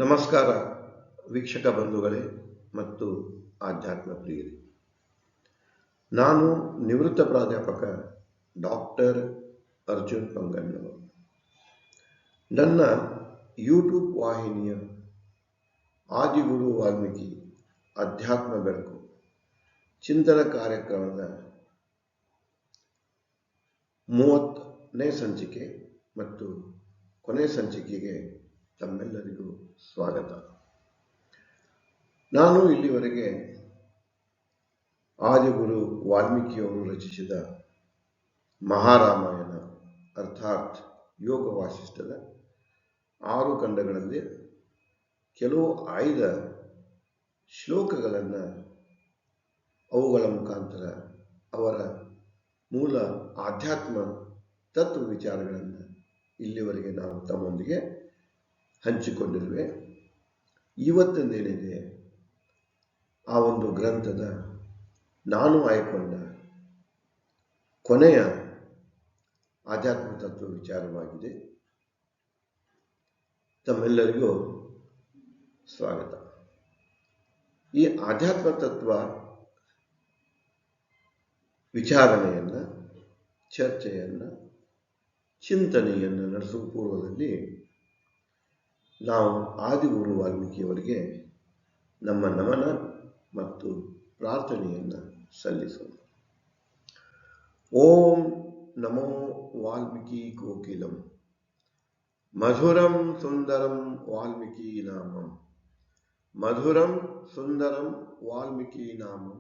ನಮಸ್ಕಾರ ವೀಕ್ಷಕ ಬಂಧುಗಳೇ ಮತ್ತು ಆಧ್ಯಾತ್ಮ ಪ್ರಿಯರೇ. ನಾನು ನಿವೃತ್ತ ಪ್ರಾಧ್ಯಾಪಕ ಡಾಕ್ಟರ್ ಅರ್ಜುನ್ ಪಂಗಣ್ಣವರು. ನನ್ನ ಯೂಟ್ಯೂಬ್ ವಾಹಿನಿಯ ಆದಿಗುರು ವಾಲ್ಮೀಕಿ ಅಧ್ಯಾತ್ಮ ಬೆಳಕು ಚಿಂತನ ಕಾರ್ಯಕ್ರಮದ 30ನೇ ಸಂಚಿಕೆ ಮತ್ತು ಕೊನೆ ಸಂಚಿಕೆಗೆ ತಮ್ಮೆಲ್ಲರಿಗೂ ಸ್ವಾಗತ. ನಾನು ಇಲ್ಲಿವರೆಗೆ ಆದಿಗುರು ವಾಲ್ಮೀಕಿಯವರು ರಚಿಸಿದ ಮಹಾರಾಮಾಯಣ ಅರ್ಥಾತ್ ಯೋಗ ವಾಸಿಷ್ಠದ 6 ಖಂಡಗಳಲ್ಲಿ ಕೆಲವು ಆಯ್ದ ಶ್ಲೋಕಗಳನ್ನು ಅವುಗಳ ಮುಖಾಂತರ ಅವರ ಮೂಲ ಆಧ್ಯಾತ್ಮ ತತ್ವ ವಿಚಾರಗಳನ್ನು ಇಲ್ಲಿವರೆಗೆ ನಾವು ತಮ್ಮೊಂದಿಗೆ ಹಂಚಿಕೊಂಡಿರುವೆ. ಇವತ್ತಿನೇನಿದೆ ಆ ಒಂದು ಗ್ರಂಥದ ನಾನು ಆಯ್ಕೊಂಡ ಕೊನೆಯ ಆಧ್ಯಾತ್ಮ ತತ್ವ ವಿಚಾರವಾಗಿದೆ. ತಮ್ಮೆಲ್ಲರಿಗೂ ಸ್ವಾಗತ. ಈ ಆಧ್ಯಾತ್ಮ ತತ್ವ ವಿಚಾರಣೆಯನ್ನು, ಚರ್ಚೆಯನ್ನು, ಚಿಂತನೆಯನ್ನು ನಡೆಸುವ ಪೂರ್ವದಲ್ಲಿ ನಾವು ಆದಿಗುರು ವಾಲ್ಮೀಕಿಯವರಿಗೆ ನಮ್ಮ ನಮನ ಮತ್ತು ಪ್ರಾರ್ಥನೆಯನ್ನು ಸಲ್ಲಿಸೋಣ. ಓಂ ನಮೋ ವಾಲ್ಮೀಕಿ ಕೋಕಿಲಂ ಮಧುರಂ ಸುಂದರಂ ವಾಲ್ಮೀಕಿ ನಾಮಂ ಮಧುರಂ ಸುಂದರಂ ವಾಲ್ಮೀಕಿ ನಾಮಂ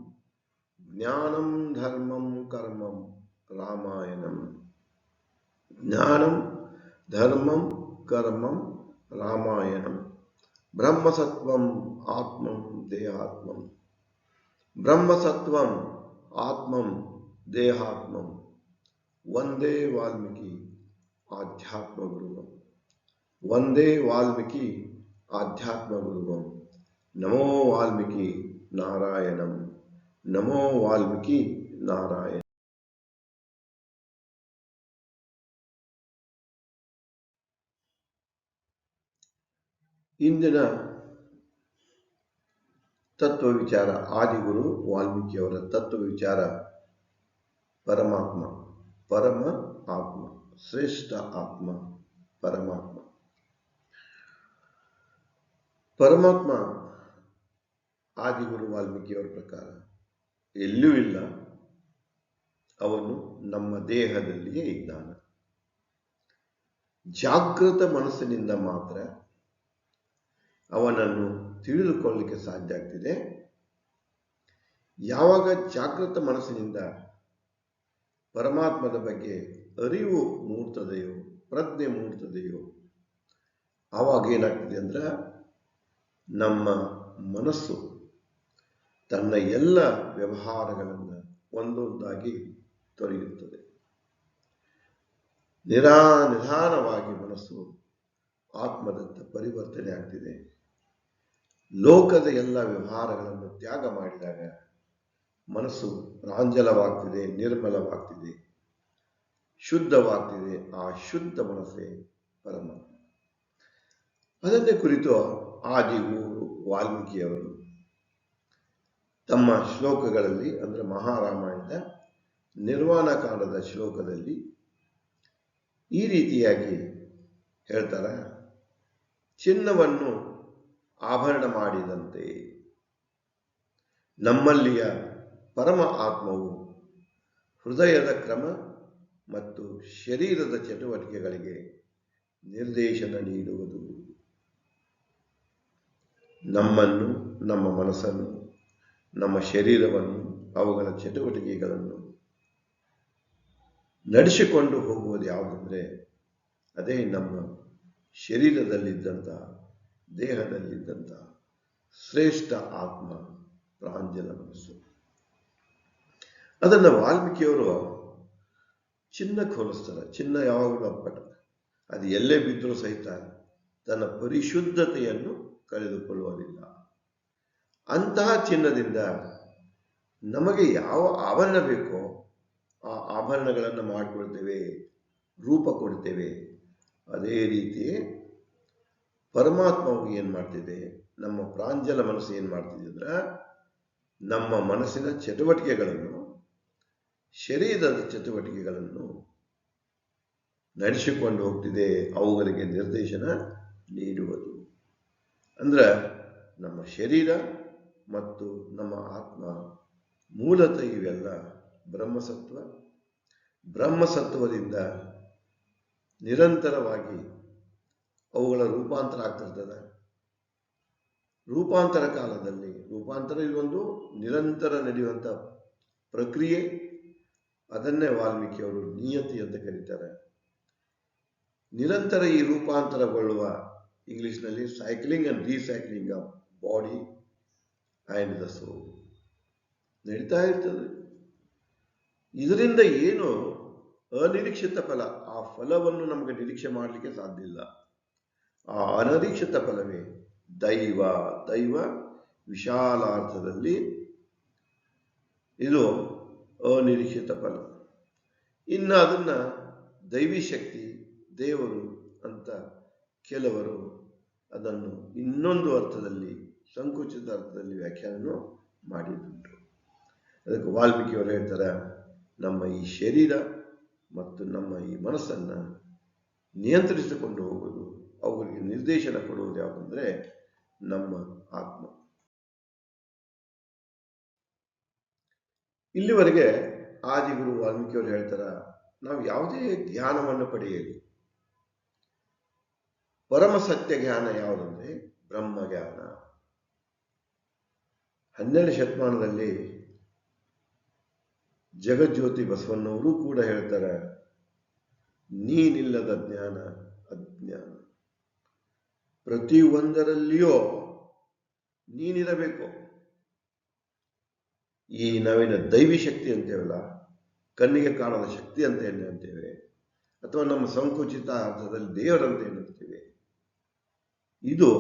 ಜ್ಞಾನಂ ಧರ್ಮಂ ಕರ್ಮಂ ರಾಮಾಯಣಂ ಜ್ಞಾನಂ ಧರ್ಮಂ ಕರ್ಮಂ ರಾಮಾಯಣಂ ಬ್ರಹ್ಮಸತ್ವಂ ಆತ್ಮಂ ದೇಹಾತ್ಮಂ ಬ್ರಹ್ಮಸತ್ವಂ ಆತ್ಮಂ ದೇಹಾತ್ಮಂ ವಂದೇ ವಾಲ್ಮೀಕಿ ಆಧ್ಯಾತ್ಮ ಗುರುವಂ ವಂದೇ ವಾಲ್ಮೀಕಿ ಆಧ್ಯಾತ್ಮ ಗುರುವಂ ನಮೋ ವಾಲ್ಮೀಕಿ ನಾರಾಯಣಂ ನಮೋ ವಾಲ್ಮೀಕಿ ನಾರಾಯಣ. ಇಂದಿನ ತತ್ವ ವಿಚಾರ ಆದಿಗುರು ವಾಲ್ಮೀಕಿಯವರ ತತ್ವ ವಿಚಾರ ಪರಮಾತ್ಮ, ಪರಮ ಆತ್ಮ, ಶ್ರೇಷ್ಠ ಆತ್ಮ ಪರಮಾತ್ಮ. ಪರಮಾತ್ಮ ಆದಿಗುರು ವಾಲ್ಮೀಕಿಯವರ ಪ್ರಕಾರ ಎಲ್ಲೂ ಇಲ್ಲ, ಅವನು ನಮ್ಮ ದೇಹದಲ್ಲಿಯೇ ಇದ್ದಾನೆ. ಜಾಗೃತ ಮನಸ್ಸಿನಿಂದ ಮಾತ್ರ ಅವನನ್ನು ತಿಳಿದುಕೊಳ್ಳಲಿಕ್ಕೆ ಸಾಧ್ಯ ಆಗ್ತಿದೆ. ಯಾವಾಗ ಜಾಗೃತ ಮನಸ್ಸಿನಿಂದ ಪರಮಾತ್ಮದ ಬಗ್ಗೆ ಅರಿವು ಮೂಡ್ತದೆಯೋ, ಪ್ರಜ್ಞೆ ಮೂಡ್ತದೆಯೋ, ಆವಾಗ ಏನಾಗ್ತದೆ ಅಂದ್ರೆ ನಮ್ಮ ಮನಸ್ಸು ತನ್ನ ಎಲ್ಲ ವ್ಯವಹಾರಗಳನ್ನು ಒಂದೊಂದಾಗಿ ತೊರೆಯುತ್ತದೆ. ನಿಧಾನವಾಗಿ ಮನಸ್ಸು ಆತ್ಮದತ್ತ ಪರಿವರ್ತನೆ ಆಗ್ತಿದೆ. ಲೋಕದ ಎಲ್ಲ ವ್ಯವಹಾರಗಳನ್ನು ತ್ಯಾಗ ಮಾಡಿದಾಗ ಮನಸ್ಸು ಪ್ರಾಂಜಲವಾಗ್ತಿದೆ, ನಿರ್ಮಲವಾಗ್ತಿದೆ, ಶುದ್ಧವಾಗ್ತಿದೆ. ಆ ಶುದ್ಧ ಮನಸ್ಸೇ ಪರಮಾತ್ಮ. ಅದನ್ನೇ ಕುರಿತು ಆದಿಗುರು ವಾಲ್ಮೀಕಿಯವರು ತಮ್ಮ ಶ್ಲೋಕಗಳಲ್ಲಿ, ಅಂದರೆ ಮಹಾರಾಮಾಯಣದ ನಿರ್ವಾಣ ಕಾಂಡದ ಶ್ಲೋಕದಲ್ಲಿ ಈ ರೀತಿಯಾಗಿ ಹೇಳ್ತಾರೆ. ಚಿನ್ನವನ್ನು ಆಭರಣ ಮಾಡಿದಂತೆ ನಮ್ಮಲ್ಲಿಯ ಪರಮ ಆತ್ಮವು ಹೃದಯದ ಕ್ರಮ ಮತ್ತು ಶರೀರದ ಚಟುವಟಿಕೆಗಳಿಗೆ ನಿರ್ದೇಶನ ನೀಡುವುದು. ನಮ್ಮನ್ನು, ನಮ್ಮ ಮನಸ್ಸನ್ನು, ನಮ್ಮ ಶರೀರವನ್ನು, ಅವುಗಳ ಚಟುವಟಿಕೆಗಳನ್ನು ನಡೆಸಿಕೊಂಡು ಹೋಗುವುದು ಯಾವುದಂದ್ರೆ ಅದೇ ನಮ್ಮ ಶರೀರದಲ್ಲಿದ್ದಂಥ, ದೇಹದಲ್ಲಿದ್ದಂಥ ಶ್ರೇಷ್ಠ ಆತ್ಮ, ಪ್ರಾಂಜಲ ಮನಸ್ಸು. ಅದನ್ನು ವಾಲ್ಮೀಕಿಯವರು ಚಿನ್ನಕ್ಕೆ ಹೋಲಿಸ್ತಾರೆ. ಚಿನ್ನ ಯಾವಾಗಲೂ ಅಪ್ಪಟ, ಅದು ಎಲ್ಲೇ ಬಿದ್ದರೂ ಸಹಿತ ತನ್ನ ಪರಿಶುದ್ಧತೆಯನ್ನು ಕಳೆದುಕೊಳ್ಳುವುದಿಲ್ಲ. ಅಂತಹ ಚಿನ್ನದಿಂದ ನಮಗೆ ಯಾವ ಆಭರಣ ಬೇಕೋ ಆ ಆಭರಣಗಳನ್ನು ಮಾಡಿಕೊಳ್ತೇವೆ, ರೂಪ ಕೊಡ್ತೇವೆ. ಅದೇ ರೀತಿ ಪರಮಾತ್ಮವು ಏನ್ ಮಾಡ್ತಿದೆ, ನಮ್ಮ ಪ್ರಾಂಜಲ ಮನಸ್ಸು ಏನ್ ಮಾಡ್ತಿದೆ ಅಂದ್ರೆ ನಮ್ಮ ಮನಸ್ಸಿನ ಚಟುವಟಿಕೆಗಳನ್ನು, ಶರೀರದ ಚಟುವಟಿಕೆಗಳನ್ನು ನಡೆಸಿಕೊಂಡು ಹೋಗ್ತಿದೆ, ಅವುಗಳಿಗೆ ನಿರ್ದೇಶನ ನೀಡುವುದು. ಅಂದ್ರೆ ನಮ್ಮ ಶರೀರ ಮತ್ತು ನಮ್ಮ ಆತ್ಮ ಮೂಲತಃ ಇವೆಲ್ಲ ಬ್ರಹ್ಮಸತ್ವ. ಬ್ರಹ್ಮಸತ್ವದಿಂದ ನಿರಂತರವಾಗಿ ಅವುಗಳ ರೂಪಾಂತರ ಆಗ್ತಿರ್ತದೆ. ರೂಪಾಂತರ ಕಾಲದಲ್ಲಿ, ರೂಪಾಂತರ ಇದೊಂದು ನಿರಂತರ ನಡೆಯುವಂಥ ಪ್ರಕ್ರಿಯೆ. ಅದನ್ನೇ ವಾಲ್ಮೀಕಿಯವರು ನಿಯತಿ ಅಂತ ಕರೀತಾರೆ. ನಿರಂತರ ಈ ರೂಪಾಂತರಗೊಳ್ಳುವ, ಇಂಗ್ಲಿಷ್ನಲ್ಲಿ cycling and recycling of body and the soul ನಡೀತಾ ಇರ್ತದೆ. ಇದರಿಂದ ಏನು ಅನಿರೀಕ್ಷಿತ ಫಲ, ಆ ಫಲವನ್ನು ನಮಗೆ ನಿರೀಕ್ಷೆ ಮಾಡಲಿಕ್ಕೆ ಸಾಧ್ಯ ಇಲ್ಲ. ಆ ಅನಿರೀಕ್ಷಿತ ಫಲವೇ ದೈವ. ದೈವ ವಿಶಾಲಾರ್ಥದಲ್ಲಿ ಇದು ಅನಿರೀಕ್ಷಿತ ಫಲ. ಇನ್ನು ಅದನ್ನ ದೈವಿ ಶಕ್ತಿ, ದೇವರು ಅಂತ ಕೆಲವರು ಅದನ್ನು ಇನ್ನೊಂದು ಅರ್ಥದಲ್ಲಿ, ಸಂಕುಚಿತ ಅರ್ಥದಲ್ಲಿ ವ್ಯಾಖ್ಯಾನ ಮಾಡಿದ್ದುಂಟು. ಅದಕ್ಕೆ ವಾಲ್ಮೀಕಿಯವರು ಹೇಳ್ತಾರೆ, ನಮ್ಮ ಈ ಶರೀರ ಮತ್ತು ನಮ್ಮ ಈ ಮನಸ್ಸನ್ನ ನಿಯಂತ್ರಿಸಿಕೊಂಡು ಹೋಗುವುದು, ಅವುಗಳಿಗೆ ನಿರ್ದೇಶನ ಕೊಡುವುದು ಯಾವುದಂದ್ರೆ ನಮ್ಮ ಆತ್ಮ. ಇಲ್ಲಿವರೆಗೆ ಆದಿಗುರು ವಾಲ್ಮೀಕಿಯವರು ಹೇಳ್ತಾರ, ನಾವು ಯಾವುದೇ ಜ್ಞಾನವನ್ನು ಪಡೆಯಲಿ, ಪರಮ ಸತ್ಯ ಜ್ಞಾನ ಯಾವುದಂದ್ರೆ ಬ್ರಹ್ಮಜ್ಞಾನ. 12ನೇ ಶತಮಾನದಲ್ಲಿ ಜಗಜ್ಯೋತಿ ಬಸವಣ್ಣವರು ಕೂಡ ಹೇಳ್ತಾರೆ, ನೀನಿಲ್ಲದ ಜ್ಞಾನ ಅಜ್ಞಾನ. ಪ್ರತಿಯೊಂದರಲ್ಲಿಯೂ ನೀನಿರಬೇಕು. ಈ ನಾವಿನ ದೈವಿ ಶಕ್ತಿ ಅಂತೇವಲ್ಲ, ಕಣ್ಣಿಗೆ ಕಾಣದ ಶಕ್ತಿ ಅಂತ ಅಂತೇವೆ, ಅಥವಾ ನಮ್ಮ ಸಂಕುಚಿತ ಅರ್ಥದಲ್ಲಿ ದೇವರಂತ ಎನ್ನುತ್ತೇವೆ, ಇದು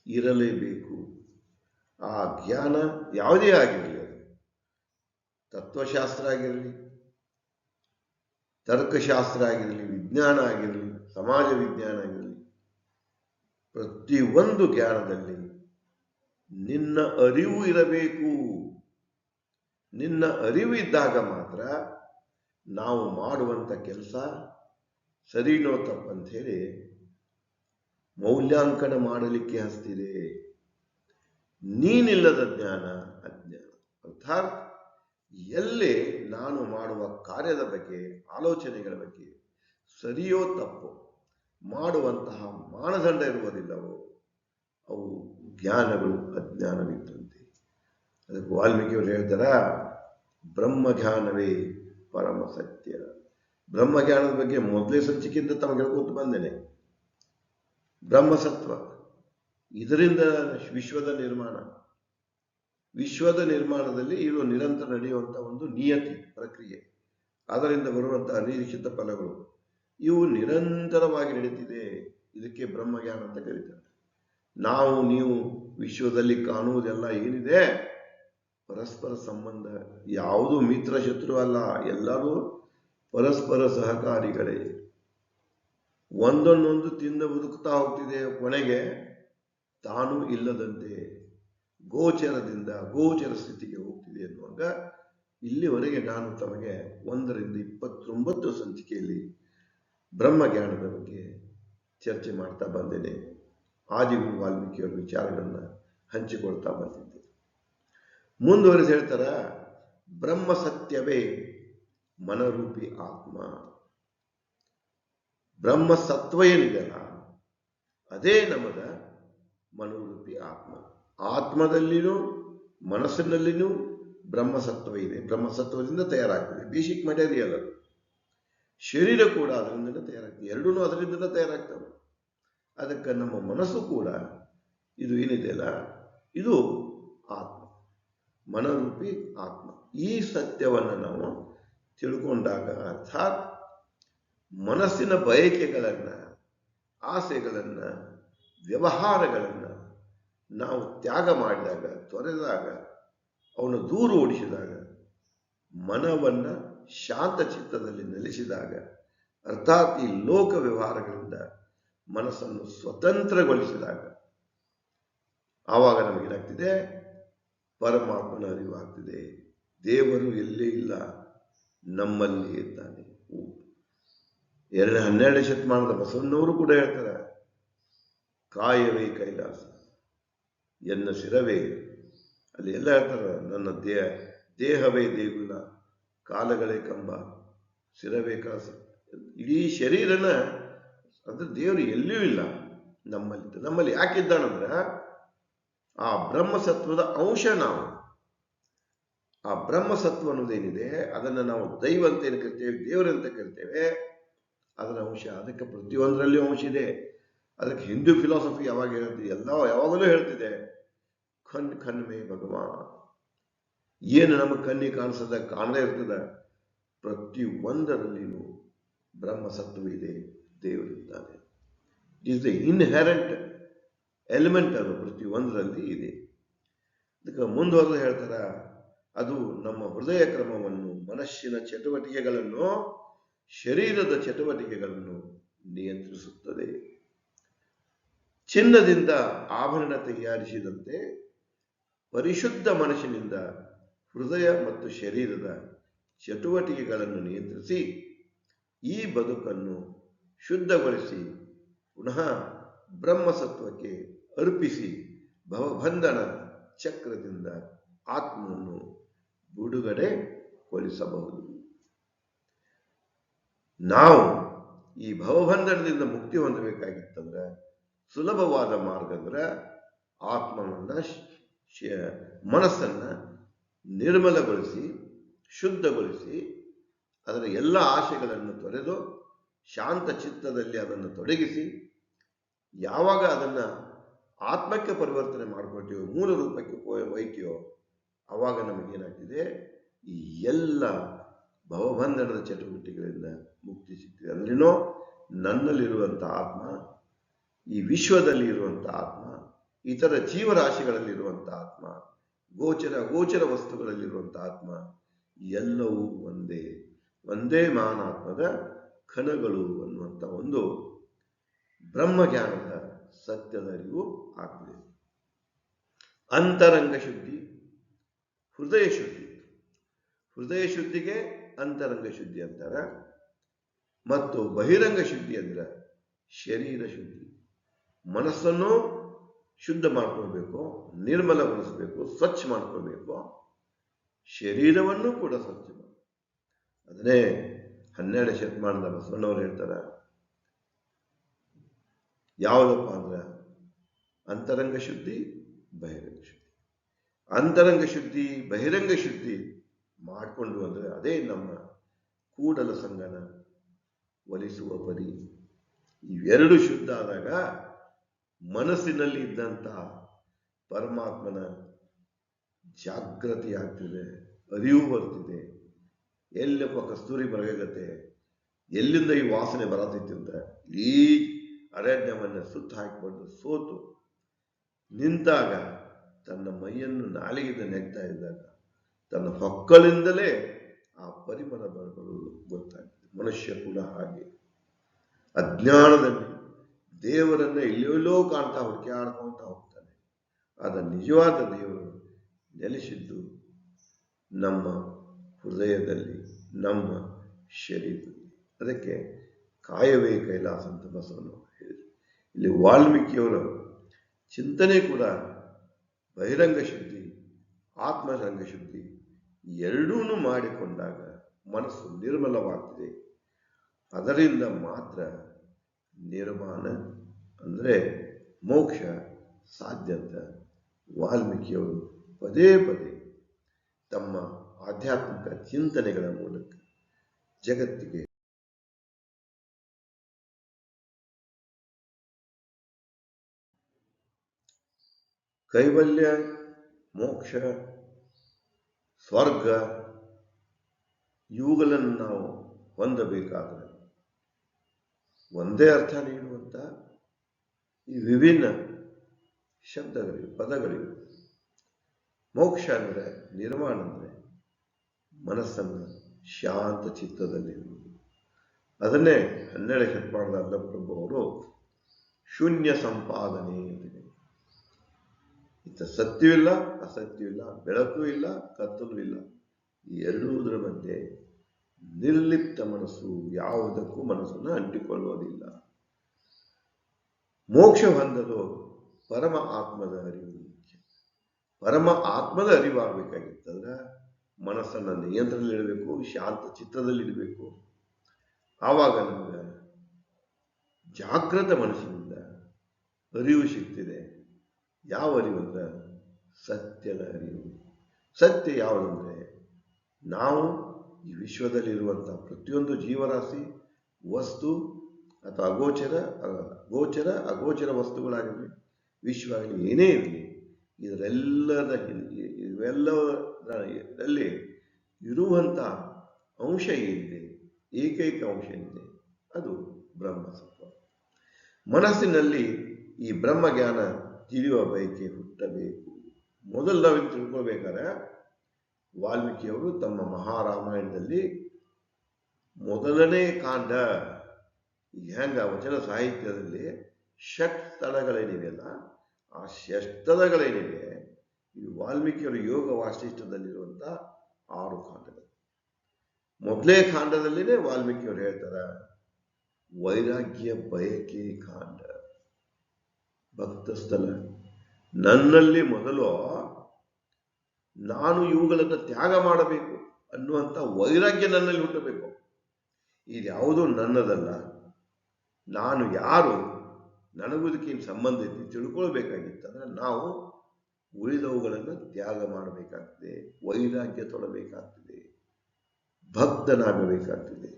ಇರಲೇಬೇಕು. ಆ ಜ್ಞಾನ ಯಾವುದೇ ಆಗಿರಲಿ, ಅದು ತತ್ವಶಾಸ್ತ್ರ ಆಗಿರಲಿ, ತರ್ಕಶಾಸ್ತ್ರ ಆಗಿರಲಿ, ವಿಜ್ಞಾನ ಆಗಿರಲಿ, ಸಮಾಜ ವಿಜ್ಞಾನ ಆಗಿರಲಿ, ಪ್ರತಿಯೊಂದು ಜ್ಞಾನದಲ್ಲಿ ನಿನ್ನ ಅರಿವು ಇರಬೇಕು. ನಿನ್ನ ಅರಿವು ಇದ್ದಾಗ ಮಾತ್ರ ನಾವು ಮಾಡುವಂಥ ಕೆಲಸ ಸರಿನೋ ತಪ್ಪಂತ ಹೇಳಿ ಮೌಲ್ಯಾಂಕನ ಮಾಡಲಿಕ್ಕೆ ಹಸ್ತಿದೆ. ನೀನಿಲ್ಲದ ಜ್ಞಾನ ಅಜ್ಞಾನ. ಅರ್ಥಾತ್ ಎಲ್ಲೇ ನಾನು ಮಾಡುವ ಕಾರ್ಯದ ಬಗ್ಗೆ, ಆಲೋಚನೆಗಳ ಬಗ್ಗೆ ಸರಿಯೋ ತಪ್ಪೋ ಮಾಡುವಂತಹ ಮಾನದಂಡ ಇರುವುದಿಲ್ಲವೋ ಅವು ಜ್ಞಾನಗಳು ಅಜ್ಞಾನವಿದ್ದಂತೆ. ಅದಕ್ಕೆ ವಾಲ್ಮೀಕಿಯವರು ಹೇಳ್ತಾರ, ಬ್ರಹ್ಮಜ್ಞಾನವೇ ಪರಮ ಸತ್ಯ. ಬ್ರಹ್ಮಜ್ಞಾನದ ಬಗ್ಗೆ ಮೊದಲೇ ಸಂಚಿಕೆಯಿಂದ ತಮಗೆ ಹೇಳ್ಕೊತ ಬಂದೇನೆ. ಬ್ರಹ್ಮಸತ್ವ, ಇದರಿಂದ ವಿಶ್ವದ ನಿರ್ಮಾಣ. ವಿಶ್ವದ ನಿರ್ಮಾಣದಲ್ಲಿ ಇದು ನಿರಂತರ ನಡೆಯುವಂತಹ ಒಂದು ನಿಯತಿ ಪ್ರಕ್ರಿಯೆ. ಅದರಿಂದ ಬರುವಂತಹ ಅನಿರೀಕ್ಷಿತ ಫಲಗಳು ಇವು ನಿರಂತರವಾಗಿ ನಡೀತಿದೆ. ಇದಕ್ಕೆ ಬ್ರಹ್ಮಜ್ಞಾನ ಅಂತ ಕರೀತಾರೆ. ನಾವು ನೀವು ವಿಶ್ವದಲ್ಲಿ ಕಾಣುವುದೆಲ್ಲ ಏನಿದೆ ಪರಸ್ಪರ ಸಂಬಂಧ. ಯಾವುದು ಮಿತ್ರ ಶತ್ರು ಅಲ್ಲ, ಎಲ್ಲರೂ ಪರಸ್ಪರ ಸಹಕಾರಿಗಳೇ. ಒಂದನ್ನೊಂದು ತಿಂದು ಬದುಕುತ್ತಾ ಹೋಗ್ತಿದೆ, ಕೊನೆಗೆ ತಾನು ಇಲ್ಲದಂತೆ ಗೋಚರದಿಂದ ಗೋಚರ ಸ್ಥಿತಿಗೆ ಹೋಗ್ತಿದೆ ಎನ್ನುವಾಗ, ಇಲ್ಲಿವರೆಗೆ ನಾನು ತಮಗೆ 1 ರಿಂದ 29 ಸಂಚಿಕೆಯಲ್ಲಿ ಬ್ರಹ್ಮಜ್ಞಾನದ ಬಗ್ಗೆ ಚರ್ಚೆ ಮಾಡ್ತಾ ಬಂದೇನೆ. ಆದಿಗುರು ವಾಲ್ಮೀಕಿಯವರ ವಿಚಾರಗಳನ್ನ ಹಂಚಿಕೊಳ್ತಾ ಬಂದಿದ್ದೆ. ಮುಂದುವರೆದು ಹೇಳ್ತಾರ, ಬ್ರಹ್ಮ ಸತ್ಯವೇ ಮನರೂಪಿ ಆತ್ಮ. ಬ್ರಹ್ಮ ಸತ್ವ ಏನಿದೆಯಲ್ಲ ಅದೇ ನಮದ ಮನೋರೂಪಿ ಆತ್ಮ. ಆತ್ಮದಲ್ಲಿನೂ ಮನಸ್ಸಿನಲ್ಲಿನೂ ಬ್ರಹ್ಮಸತ್ವ ಇದೆ. ಬ್ರಹ್ಮಸತ್ವದಿಂದ ತಯಾರಾಗ್ತದೆ, ಬೇಸಿಕ್ ಮೆಟೀರಿಯಲ್ ಅದು. ಶರೀರ ಕೂಡ ಅದರಿಂದ ತಯಾರಾಗ್ತದೆ, ಎರಡೂ ಅದರಿಂದ ತಯಾರಾಗ್ತವೆ. ಅದಕ್ಕೆ ನಮ್ಮ ಮನಸ್ಸು ಕೂಡ ಇದು ಏನಿದೆಯಲ್ಲ ಇದು ಆತ್ಮ, ಮನರೂಪಿ ಆತ್ಮ. ಈ ಸತ್ಯವನ್ನು ನಾವು ತಿಳ್ಕೊಂಡಾಗ, ಅರ್ಥಾತ್ ಮನಸ್ಸಿನ ಬಯಕೆಗಳನ್ನ, ಆಸೆಗಳನ್ನ, ವ್ಯವಹಾರಗಳನ್ನ ನಾವು ತ್ಯಾಗ ಮಾಡಿದಾಗ, ತೊರೆದಾಗ, ಅವನು ದೂರ ಓಡಿಸಿದಾಗ, ಮನವನ್ನ ಶಾಂತ ಚಿತ್ತದಲ್ಲಿ ನೆಲೆಸಿದಾಗ, ಅರ್ಥಾತ್ ಈ ಲೋಕ ವ್ಯವಹಾರಗಳಿಂದ ಮನಸ್ಸನ್ನು ಸ್ವತಂತ್ರಗೊಳಿಸಿದಾಗ ಆವಾಗ ನಮಗೇನಾಗ್ತಿದೆ, ಪರಮಾತ್ಮನ ಅರಿವಾಗ್ತಿದೆ. ದೇವರು ಎಲ್ಲೇ ಇಲ್ಲ, ನಮ್ಮಲ್ಲಿ ಇದ್ದಾನೆ. 12ನೇ ಶತಮಾನದ ಬಸವಣ್ಣವರು ಕೂಡ ಹೇಳ್ತಾರೆ, ಕಾಯವೇ ಕೈಲಾಸ ಎನ್ನ ಶಿರವೇ, ಅಲ್ಲಿ ಎಲ್ಲ ಹೇಳ್ತಾರೆ, ನನ್ನ ದೇಹವೇ ದೇಗುಲ, ಕಾಲಗಳೇ ಕಂಬ, ಶಿರವೇ ಕಳಸ. ಇಡೀ ಶರೀರನ ಅಂದ್ರೆ ದೇವರು ಎಲ್ಲಿಯೂ ಇಲ್ಲ, ನಮ್ಮಲ್ಲಿ ಯಾಕಿದ್ದಾನಂದ್ರೆ ಆ ಬ್ರಹ್ಮಸತ್ವದ ಅಂಶ ನಾವು. ಆ ಬ್ರಹ್ಮಸತ್ವ ಅನ್ನೋದೇನಿದೆ ಅದನ್ನು ನಾವು ದೈವ ಅಂತ ಏನು ಕರಿತೇವೆ, ದೇವರಂತ ಕರಿತೇವೆ, ಅದರ ಅಂಶ. ಅದಕ್ಕೆ ಪ್ರತಿಯೊಂದರಲ್ಲಿಯೂ ಅಂಶ ಇದೆ. ಅದಕ್ಕೆ ಹಿಂದೂ ಫಿಲಾಸಫಿ ಯಾವಾಗ ಹೇಳ್ತಿದೆ, ಯಾವಾಗಲೂ ಹೇಳ್ತಿದೆ, ಖನ್ ಮೇ ಭಗವಾನ್. ಏನು ನಮ್ಮ ಕಣ್ಣಿಗೆ ಕಾಣಿಸದ ಕಾಣದೇ ಇರ್ತದ, ಪ್ರತಿ ಒಂದರಲ್ಲಿಯೂ ಬ್ರಹ್ಮಸತ್ವ ಇದೆ, ದೇವರಿದ್ದಾನೆ. It is the inherent element, ಅದು ಪ್ರತಿ ಒಂದರಲ್ಲಿ ಇದೆ. ಅದಕ್ಕೆ ಮುಂದುವರೆದು ಹೇಳ್ತಾರ, ಅದು ನಮ್ಮ ಹೃದಯ ಕ್ರಮವನ್ನು, ಮನಸ್ಸಿನ ಚಟುವಟಿಕೆಗಳನ್ನು, ಶರೀರದ ಚಟುವಟಿಕೆಗಳನ್ನು ನಿಯಂತ್ರಿಸುತ್ತದೆ. ಚಿನ್ನದಿಂದ ಆಭರಣ ತಯಾರಿಸಿದಂತೆ ಪರಿಶುದ್ಧ ಮನಸ್ಸಿನಿಂದ ಹೃದಯ ಮತ್ತು ಶರೀರದ ಚಟುವಟಿಕೆಗಳನ್ನು ನಿಯಂತ್ರಿಸಿ ಈ ಬದುಕನ್ನು ಶುದ್ಧಗೊಳಿಸಿ ಪುನಃ ಬ್ರಹ್ಮಸತ್ವಕ್ಕೆ ಅರ್ಪಿಸಿ ಭವಬಂಧನ ಚಕ್ರದಿಂದ ಆತ್ಮವನ್ನು ಬಿಡುಗಡೆಗೊಳಿಸಬಹುದು. ನಾವು ಈ ಭವಬಂಧನದಿಂದ ಮುಕ್ತಿ ಹೊಂದಬೇಕಾಗಿತ್ತಂದ್ರೆ ಸುಲಭವಾದ ಮಾರ್ಗ ಅಂದ್ರೆ ಆತ್ಮವನ್ನ, ಮನಸ್ಸನ್ನ ನಿರ್ಮಲಗೊಳಿಸಿ, ಶುದ್ಧಗೊಳಿಸಿ, ಅದರ ಎಲ್ಲ ಆಶೆಗಳನ್ನು ತೊರೆದು ಶಾಂತ ಚಿತ್ತದಲ್ಲಿ ಅದನ್ನು ತೊಡಗಿಸಿ, ಯಾವಾಗ ಅದನ್ನ ಆತ್ಮಕ್ಕೆ ಪರಿವರ್ತನೆ ಮಾಡ್ಕೊಳ್ತೀವೋ, ಮೂಲ ರೂಪಕ್ಕೆ ಒಯ್ತೀವೋ, ಆವಾಗ ನಮಗೇನಾಗ್ತಿದೆ, ಈ ಎಲ್ಲ ಭವಬಂಧನದ ಚಟುವಟಿಕೆಗಳಿಂದ ಮುಕ್ತಿ ಸಿಗ್ತದೆ. ಅಂದ್ರೇನೋ ನನ್ನಲ್ಲಿರುವಂಥ ಆತ್ಮ, ಈ ವಿಶ್ವದಲ್ಲಿ ಇರುವಂಥ ಆತ್ಮ, ಇತರ ಜೀವರಾಶಿಗಳಲ್ಲಿರುವಂಥ ಆತ್ಮ, ಗೋಚರ ವಸ್ತುಗಳಲ್ಲಿರುವಂಥ ಆತ್ಮ ಎಲ್ಲವೂ ಒಂದೇ ಮಾನಾತ್ಮದ ಕಣಗಳು ಅನ್ನುವಂಥ ಒಂದು ಬ್ರಹ್ಮಜ್ಞಾನದ ಸತ್ಯದ ಅರಿವು ಆಗ್ತದೆ. ಅಂತರಂಗ ಶುದ್ಧಿ, ಹೃದಯ ಶುದ್ಧಿ. ಹೃದಯ ಶುದ್ಧಿಗೆ ಅಂತರಂಗ ಶುದ್ಧಿ ಅಂತಾರ. ಮತ್ತು ಬಹಿರಂಗ ಶುದ್ಧಿ ಅಂದ್ರೆ ಶರೀರ ಶುದ್ಧಿ. ಮನಸ್ಸನ್ನು ಶುದ್ಧ ಮಾಡ್ಕೊಳ್ಬೇಕು, ನಿರ್ಮಲಗೊಳಿಸಬೇಕು, ಸ್ವಚ್ಛ ಮಾಡ್ಕೊಳ್ಬೇಕು. ಶರೀರವನ್ನು ಕೂಡ ಸ್ವಚ್ಛ ಮಾಡಬೇಕು. ಅದನ್ನೇ 12ನೇ ಶತಮಾನದ ಬಸವಣ್ಣವ್ರು ಹೇಳ್ತಾರ, ಯಾವುದಪ್ಪ ಅಂದ್ರೆ ಅಂತರಂಗ ಶುದ್ಧಿ, ಬಹಿರಂಗ ಶುದ್ಧಿ. ಅಂತರಂಗ ಶುದ್ಧಿ, ಬಹಿರಂಗ ಶುದ್ಧಿ ಮಾಡಿಕೊಂಡು ಅಂದ್ರೆ ಅದೇ ನಮ್ಮ ಕೂಡಲ ಸಂಗನ ಒಲಿಸುವ ಪರಿ. ಇವೆರಡು ಶುದ್ಧ ಆದಾಗ ಮನಸ್ಸಿನಲ್ಲಿ ಇದ್ದಂತಹ ಪರಮಾತ್ಮನ ಜಾಗೃತಿ ಆಗ್ತಿದೆ, ಅರಿವು ಬರ್ತಿದೆ. ಎಲ್ಲಪ್ಪ ಕಸ್ತೂರಿ ಮರಗತ್ತೆ, ಎಲ್ಲಿಂದ ಈ ವಾಸನೆ ಬರತೈತಿ ಅಂತ ಈ ಅರಣ್ಯವನ್ನ ಸುತ್ತ ಹಾಕಿಕೊಂಡು ಸೋತು ನಿಂತಾಗ, ತನ್ನ ಮೈಯನ್ನು ನಾಲಿಗೆಯಿಂದ ನೆಗ್ತಾ ಇದ್ದಾಗ ತನ್ನ ಹೊಕ್ಕಳಿಂದಲೇ ಆ ಪರಿಮಳ ಬರಲು ಗೊತ್ತಾಗ್ತದೆ. ಮನುಷ್ಯ ಕೂಡ ಹಾಗೆ ಅಜ್ಞಾನದಲ್ಲಿ ದೇವರನ್ನ ಎಲ್ಲೆಲ್ಲೋ ಕಾಣ್ತಾ ಹುಡುಕಾಡ್ಕೊಂತ ಹೋಗ್ತಾನೆ. ಆದ ನಿಜವಾದ ದೇವರು ನೆಲೆಸಿದ್ದು ನಮ್ಮ ಹೃದಯದಲ್ಲಿ, ನಮ್ಮ ಶರೀರದಲ್ಲಿ. ಅದಕ್ಕೆ ಕಾಯವೇ ಕೈಲಾಸ ಅಂತ ಬಸವಣ್ಣ ಹೇಳಿದರು. ಇಲ್ಲಿ ವಾಲ್ಮೀಕಿಯವರ ಚಿಂತನೆ ಕೂಡ ಬಹಿರಂಗ ಶುದ್ಧಿ, ಆತ್ಮರಂಗ ಶುದ್ಧಿ ಎರಡೂ ಮಾಡಿಕೊಂಡಾಗ ಮನಸ್ಸು ನಿರ್ಮಲವಾಗ್ತದೆ. ಅದರಿಂದ ಮಾತ್ರ ನಿರ್ಮಾಣ ಅಂದರೆ ಮೋಕ್ಷ ಸಾಧ್ಯ ಅಂತ ವಾಲ್ಮೀಕಿಯವರು ಪದೇ ಪದೇ ತಮ್ಮ ಆಧ್ಯಾತ್ಮಿಕ ಚಿಂತನೆಗಳ ಮೂಲಕ ಜಗತ್ತಿಗೆ ಕೈವಲ್ಯ, ಮೋಕ್ಷ, ಸ್ವರ್ಗ ಇವುಗಳನ್ನು ನಾವು ಹೊಂದಬೇಕಾದರೆ ಒಂದೇ ಅರ್ಥ ನೀಡುವಂಥ ಈ ವಿಭಿನ್ನ ಶಬ್ದಗಳಿವೆ, ಪದಗಳಿವೆ. ಮೋಕ್ಷ ಅಂದರೆ, ನಿರ್ವಾಣ ಅಂದರೆ ಮನಸ್ಸನ್ನು ಶಾಂತ ಚಿತ್ತದಲ್ಲಿರುವುದು. ಅದನ್ನೇ 12ನೇ ಶತಮಾನದ ಅಲ್ಲಪ್ರಭು ಅವರು ಶೂನ್ಯ ಸಂಪಾದನೆ ಅಂತಿದೆ. ಇತ್ತ ಸತ್ಯವಿಲ್ಲ, ಅಸತ್ಯವಿಲ್ಲ, ಬೆಳಕು ಇಲ್ಲ, ಕತ್ತಲು ಇಲ್ಲ. ಈ ಎರಡೂದರ ಮಧ್ಯೆ ನಿರ್ಲಿಪ್ತ ಮನಸ್ಸು ಯಾವುದಕ್ಕೂ ಮನಸ್ಸನ್ನು ಅಂಟಿಕೊಳ್ಳುವುದಿಲ್ಲ. ಮೋಕ್ಷ ಹೊಂದಲು ಪರಮ ಆತ್ಮದ ಅರಿವು ಮುಖ್ಯ. ಪರಮ ಆತ್ಮದ ಅರಿವಾಗಬೇಕಾಗಿತ್ತಂದ್ರೆ ಮನಸ್ಸನ್ನು ನಿಯಂತ್ರಣದಲ್ಲಿಡಬೇಕು, ಶಾಂತ ಚಿತ್ರದಲ್ಲಿಡಬೇಕು. ಆವಾಗ ನಮ್ಗೆ ಜಾಗೃತ ಮನಸ್ಸಿನಿಂದ ಅರಿವು ಸಿಗ್ತಿದೆ. ಯಾವ ಅರಿವು ಅಂದ್ರೆ ಸತ್ಯದ ಅರಿವು. ಸತ್ಯ ಯಾವುದಂದ್ರೆ ನಾವು ಈ ವಿಶ್ವದಲ್ಲಿರುವಂಥ ಪ್ರತಿಯೊಂದು ಜೀವರಾಶಿ, ವಸ್ತು ಅಥವಾ ಗೋಚರ ಅಗೋಚರ ವಸ್ತುಗಳಾಗಲಿ, ವಿಶ್ವ ಆಗಲಿ, ಏನೇ ಇರಲಿ, ಇವೆಲ್ಲದರಲ್ಲಿ ಇರುವಂಥ ಅಂಶ ಏನಿದೆ, ಏಕೈಕ ಅಂಶ ಏನಿದೆ, ಅದು ಬ್ರಹ್ಮಸತ್ವ. ಮನಸ್ಸಿನಲ್ಲಿ ಈ ಬ್ರಹ್ಮಜ್ಞಾನ ತಿಳಿಯುವ ಬಯಕೆ ಹುಟ್ಟಬೇಕು. ಮೊದಲು ನಾವು ತಿಳ್ಕೊಳ್ಬೇಕಾದ್ರೆ ವಾಲ್ಮೀಕಿಯವರು ತಮ್ಮ ಮಹಾರಾಮಾಯಣದಲ್ಲಿ ಮೊದಲನೇ ಕಾಂಡ, ಹೆಂಗ ವಚನ ಸಾಹಿತ್ಯದಲ್ಲಿ ಷಟ್ಸ್ಥಳಗಳೇನಿವೆಯಲ್ಲ, ಆ ಷಟ್ಸ್ಥಳಗಳೇನಿವೆ ಈ ವಾಲ್ಮೀಕಿಯವರ ಯೋಗ ವಾಸಿಷ್ಠದಲ್ಲಿರುವಂಥ 6 ಕಾಂಡಗಳು. ಮೊದಲೇ ಕಾಂಡದಲ್ಲಿನೇ ವಾಲ್ಮೀಕಿಯವರು ಹೇಳ್ತಾರ ವೈರಾಗ್ಯ ಬಯಕೆ ಕಾಂಡ, ಭಕ್ತ ಸ್ಥಳ. ನನ್ನಲ್ಲಿ ಮೊದಲು ನಾನು ಇವುಗಳನ್ನು ತ್ಯಾಗ ಮಾಡಬೇಕು ಅನ್ನುವಂಥ ವೈರಾಗ್ಯ ನನ್ನಲ್ಲಿ ಹುಟ್ಟಬೇಕು. ಇದ್ಯಾವುದು ನನ್ನದಲ್ಲ, ನಾನು ಯಾರು, ನನಗೂ ಇದಕ್ಕೇನು ಸಂಬಂಧ ಐತಿ ತಿಳ್ಕೊಳ್ಬೇಕಾಗಿತ್ತಂದ್ರೆ ನಾವು ಉಳಿದವುಗಳನ್ನು ತ್ಯಾಗ ಮಾಡಬೇಕಾಗ್ತದೆ, ವೈರಾಗ್ಯ ತೊಡಬೇಕಾಗ್ತದೆ, ಭಕ್ತನಾಗಬೇಕಾಗ್ತದೆ.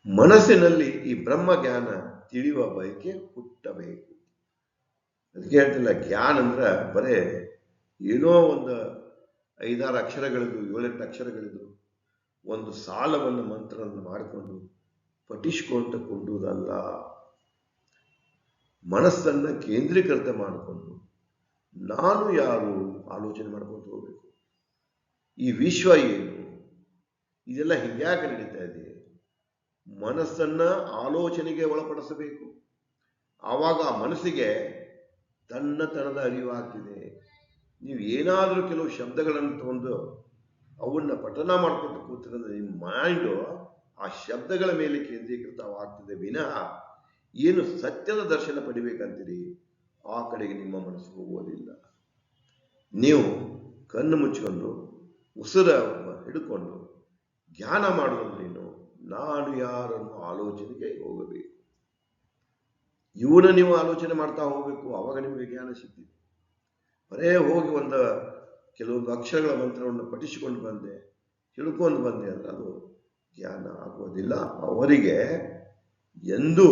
ಮನಸ್ಸಿನಲ್ಲಿ ಈ ಬ್ರಹ್ಮ ಜ್ಞಾನ ತಿಳಿಯುವ ಬಯಕೆ ಹುಟ್ಟಬೇಕು. ಅದಕ್ಕೆ ಹೇಳ್ತಿಲ್ಲ, ಜ್ಞಾನ ಅಂದ್ರೆ ಬರೇ ಏನೋ ಒಂದು 5-6 ಅಕ್ಷರಗಳಿದ್ದು, 7-8 ಅಕ್ಷರಗಳಿದ್ದು ಒಂದು ಸಾಲವನ್ನು ಮಂತ್ರವನ್ನು ಮಾಡಿಕೊಂಡು ಪಠಿಸಿಕೊಂಡು ಕೊಂಡುವುದಲ್ಲ. ಮನಸ್ಸನ್ನು ಕೇಂದ್ರೀಕೃತ ಮಾಡಿಕೊಂಡು ನಾನು ಯಾರು ಆಲೋಚನೆ ಮಾಡ್ಕೊಂಡು ಹೋಗ್ಬೇಕು. ಈ ವಿಶ್ವ ಏನು, ಇದೆಲ್ಲ ಹಿಂಗ್ಯಾಕೆ ನಡೀತಾ ಇದೆ, ಮನಸ್ಸನ್ನ ಆಲೋಚನೆಗೆ ಒಳಪಡಿಸಬೇಕು. ಆವಾಗ ಆ ಮನಸ್ಸಿಗೆ ತನ್ನತನದ ಅರಿವಾಗ್ತಿದೆ. ನೀವು ಏನಾದರೂ ಕೆಲವು ಶಬ್ದಗಳನ್ನು ತಗೊಂಡು ಅವನ್ನ ಪಠನ ಮಾಡ್ಕೊಂಡು ಕೂತಿರೋದ್ರೆ ನಿಮ್ಮ ಮೈಂಡು ಆ ಶಬ್ದಗಳ ಮೇಲೆ ಕೇಂದ್ರೀಕೃತವಾಗ್ತದೆ ವಿನಃ ಏನು ಸತ್ಯದ ದರ್ಶನ ಪಡಿಬೇಕಂತೀರಿ ಆ ಕಡೆಗೆ ನಿಮ್ಮ ಮನಸ್ಸು ಹೋಗುವುದಿಲ್ಲ. ನೀವು ಕಣ್ಣು ಮುಚ್ಚಿಕೊಂಡು ಉಸಿರ ಹಿಡ್ಕೊಂಡು ಧ್ಯಾನ ಮಾಡೋದ್ರೇನು, ನಾನು ಯಾರನ್ನು ಆಲೋಚನೆಗೆ ಹೋಗಬೇಕು. ಇವನ್ನ ನೀವು ಆಲೋಚನೆ ಮಾಡ್ತಾ ಹೋಗ್ಬೇಕು, ಅವಾಗ ನಿಮಗೆ ಜ್ಞಾನ ಸಿಗ್ತಿದೆ. ಬರೇ ಹೋಗಿ ಕೆಲವೊಂದು ಅಕ್ಷರಗಳ ಮಂತ್ರವನ್ನು ಪಠಿಸಿಕೊಂಡು ಬಂದೆ, ತಿಳ್ಕೊಂಡು ಬಂದೆ ಅಂದ್ರೆ ಅದು ಜ್ಞಾನ ಆಗುವುದಿಲ್ಲ. ಅವರಿಗೆ ಎಂದೂ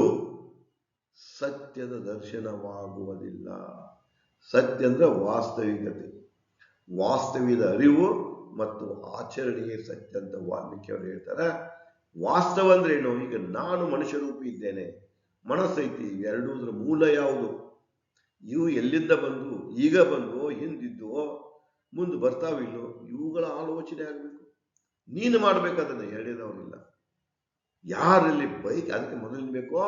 ಸತ್ಯದ ದರ್ಶನವಾಗುವುದಿಲ್ಲ. ಸತ್ಯ ಅಂದ್ರೆ ವಾಸ್ತವಿಕತೆ, ವಾಸ್ತವ್ಯದ ಅರಿವು ಮತ್ತು ಆಚರಣೆಯೇ ಸತ್ಯ ಅಂತ ವಾಲ್ಮೀಕಿ ಅವರು ಹೇಳ್ತಾರೆ. ವಾಸ್ತವ ಅಂದ್ರೆ ಏನು, ಈಗ ನಾನು ಮನುಷ್ಯ ರೂಪಿ ಇದ್ದೇನೆ, ಮನಸ್ಸೈತಿ, ಎರಡೂದ್ರ ಮೂಲ ಯಾವುದು, ಇವು ಎಲ್ಲಿಂದ ಬಂದು, ಈಗ ಬಂದು, ಹಿಂದಿದ್ದೋ, ಮುಂದೆ ಬರ್ತಾವಿಲ್ಲೋ, ಇವುಗಳ ಆಲೋಚನೆ ಆಗಬೇಕು. ನೀನು ಮಾಡ್ಬೇಕಾದನ್ನ ಹೇಳಿದವರಿಲ್ಲ. ಯಾರಲ್ಲಿ ಬೈಕ್, ಅದಕ್ಕೆ ಮೊದಲು ಬೇಕೋ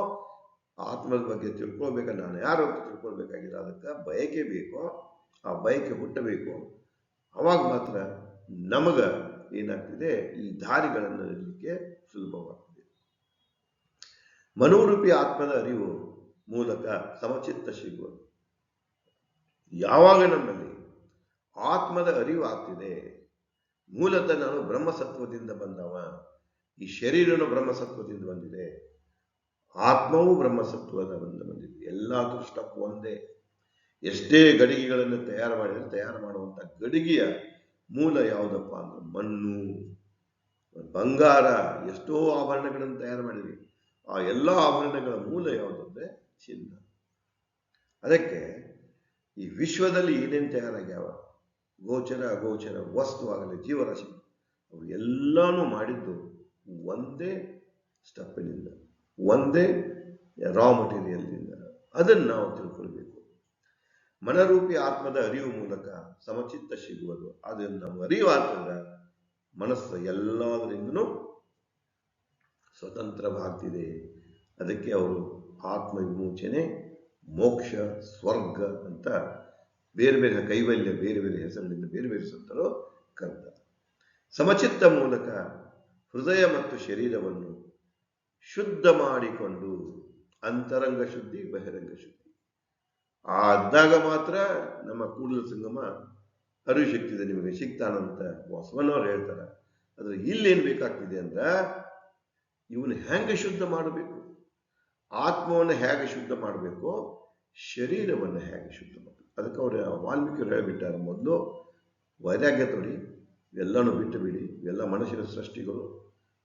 ಆತ್ಮದ ಬಗ್ಗೆ ತಿಳ್ಕೊಳ್ಬೇಕ, ನಾನು ಯಾರು ಅಂತ ತಿಳ್ಕೊಳ್ಬೇಕಾಗಿದೆ. ಅದಕ್ಕೆ ಬಯಕೆ ಬೇಕು, ಆ ಬಯಕೆ ಹುಟ್ಟಬೇಕು. ಅವಾಗ ಮಾತ್ರ ನಮಗ ಏನಾಗ್ತಿದೆ, ಈ ದಾರಿಗಳನ್ನು ಇರಲಿಕ್ಕೆ ಸುಲಭವಾಗ್ತದೆ. ಮನೋರೂಪಿ ಆತ್ಮದ ಅರಿವು ಮೂಲಕ ಸಮಚಿತ್ತ ಸಿಗುವುದು. ಯಾವಾಗ ನಮ್ಮಲ್ಲಿ ಆತ್ಮದ ಅರಿವು ಆಗ್ತಿದೆ, ಮೂಲತಃ ನಾನು ಬ್ರಹ್ಮಸತ್ವದಿಂದ ಬಂದವ, ಈ ಶರೀರನು ಬ್ರಹ್ಮಸತ್ವದಿಂದ ಬಂದಿದೆ, ಆತ್ಮವೂ ಬ್ರಹ್ಮಸತ್ವದ ಬಂದಿದೆ, ಎಲ್ಲ ಸ್ಟೆಪ್ ಒಂದೇ. ಎಷ್ಟೇ ಗಡಿಗೆಗಳನ್ನು ತಯಾರು ಮಾಡುವಂಥ ಗಡಿಗೆಯ ಮೂಲ ಯಾವುದಪ್ಪ ಅಂದ್ರೆ ಮಣ್ಣು, ಬಂಗಾರ. ಎಷ್ಟೋ ಆಭರಣಗಳನ್ನು ತಯಾರು ಮಾಡಿದ್ವಿ, ಆ ಎಲ್ಲ ಆಭರಣಗಳ ಮೂಲ ಯಾವುದಂದ್ರೆ ಚಿನ್ನ. ಅದಕ್ಕೆ ಈ ವಿಶ್ವದಲ್ಲಿ ಏನೇನು ತಯಾರಾಗ್ಯಾವ, ಗೋಚರ ಅಗೋಚರ ವಸ್ತು ಆಗಲಿ, ಜೀವರಾಶಿ, ಅವು ಎಲ್ಲಾನು ಮಾಡಿದ್ದು ಒಂದೇ ಸ್ಟೆಪ್ಪಿನಿಂದ, ಒಂದೇ ರಾ ಮಟೀರಿಯಲ್ನಿಂದ. ಅದನ್ನು ನಾವು ತಿಳ್ಕೊಳ್ಬೇಕು. ಮನರೂಪಿ ಆತ್ಮದ ಅರಿವು ಮೂಲಕ ಸಮಚಿತ್ತ ಸಿಗುವುದು. ಅದನ್ನು ನಾವು ಅರಿವಾಗ್ತದ ಮನಸ್ಸು ಎಲ್ಲದರಿಂದನೂ ಸ್ವತಂತ್ರವಾಗ್ತಿದೆ. ಅದಕ್ಕೆ ಅವರು ಆತ್ಮ ವಿಮೋಚನೆ, ಮೋಕ್ಷ, ಸ್ವರ್ಗ ಅಂತ ಬೇರೆ ಬೇರೆ ಕೈವಲ್ಯ, ಬೇರೆ ಬೇರೆ ಹೆಸರಿನಿಂದ ಬೇರೆ ಬೇರೆ ಸಂತರು ಕರೆದ. ಸಮಚಿತ್ತ ಮೂಲಕ ಹೃದಯ ಮತ್ತು ಶರೀರವನ್ನು ಶುದ್ಧ ಮಾಡಿಕೊಂಡು, ಅಂತರಂಗ ಶುದ್ಧಿ, ಬಹಿರಂಗ ಶುದ್ಧಿ ಆದಾಗ ಮಾತ್ರ ನಮ್ಮ ಕೂಡಲ ಸಂಗಮ ಅರಿವು ಶಕ್ತಿದೆ ನಿಮಗೆ ಸಿಗ್ತಾನಂತ ಬಸವಣ್ಣವ್ರು ಹೇಳ್ತಾರೆ. ಆದ್ರೆ ಇಲ್ಲೇನು ಬೇಕಾಗ್ತಿದೆ ಅಂದ್ರೆ ಇವನು ಹೆಂಗೆ ಶುದ್ಧ ಮಾಡಬೇಕು, ಆತ್ಮವನ್ನು ಹೇಗೆ ಶುದ್ಧ ಮಾಡಬೇಕು, ಶರೀರವನ್ನು ಹೇಗೆ ಶುದ್ಧ ಮಾಡಬೇಕು. ಅದಕ್ಕೆ ಅವ್ರು ವಾಲ್ಮೀಕಿಯವರು ಹೇಳಿಬಿಟ್ಟಾರೆ, ಮೊದಲು ವೈರಾಗ್ಯ ತೊಡಿ, ಇವೆಲ್ಲನೂ ಬಿಟ್ಟು ಬಿಡಿ, ಇವೆಲ್ಲ ಮನುಷ್ಯನ ಸೃಷ್ಟಿಗಳು,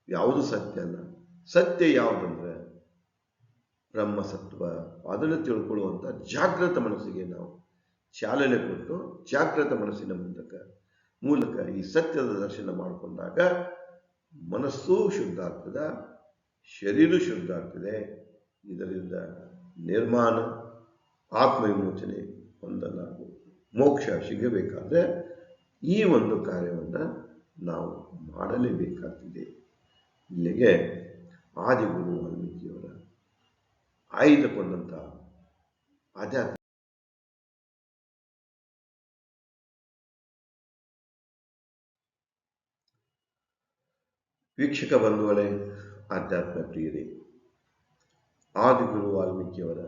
ಯಾವುದು ಸತ್ಯ ಅಲ್ಲ. ಸತ್ಯ ಯಾವುದಂದ್ರೆ ಬ್ರಹ್ಮಸತ್ವ. ಅದನ್ನು ತಿಳ್ಕೊಳ್ಳುವಂಥ ಜಾಗೃತ ಮನಸ್ಸಿಗೆ ನಾವು ಚಾಲನೆ ಕೊಟ್ಟು, ಜಾಗೃತ ಮನಸ್ಸಿನ ಮೂಲಕ ಈ ಸತ್ಯದ ದರ್ಶನ ಮಾಡಿಕೊಂಡಾಗ ಮನಸ್ಸು ಶುದ್ಧ ಆಗ್ತದೆ, ಶರೀರ ಶುದ್ಧ ಆಗ್ತದೆ. ಇದರಿಂದ ನಿರ್ಮಾಣ, ಆತ್ಮ ವಿಮೋಚನೆ ಹೊಂದಲಾಗುವುದು. ಮೋಕ್ಷ ಸಿಗಬೇಕಾದ್ರೆ ಈ ಒಂದು ಕಾರ್ಯವನ್ನು ನಾವು ಮಾಡಲೇಬೇಕಾಗ್ತಿದೆ. ಇಲ್ಲಿಗೆ ಆದಿಗುರು ವಾಲ್ಮೀಕಿಯವರ ಆಯ್ದುಕೊಂಡಂಥ ಆಧ್ಯಾತ್ಮ ವೀಕ್ಷಕ ಬಂಧುಗಳೇ, ಆಧ್ಯಾತ್ಮ ಪ್ರಿಯರೇ, ಆದಿಗುರು ವಾಲ್ಮೀಕಿಯವರ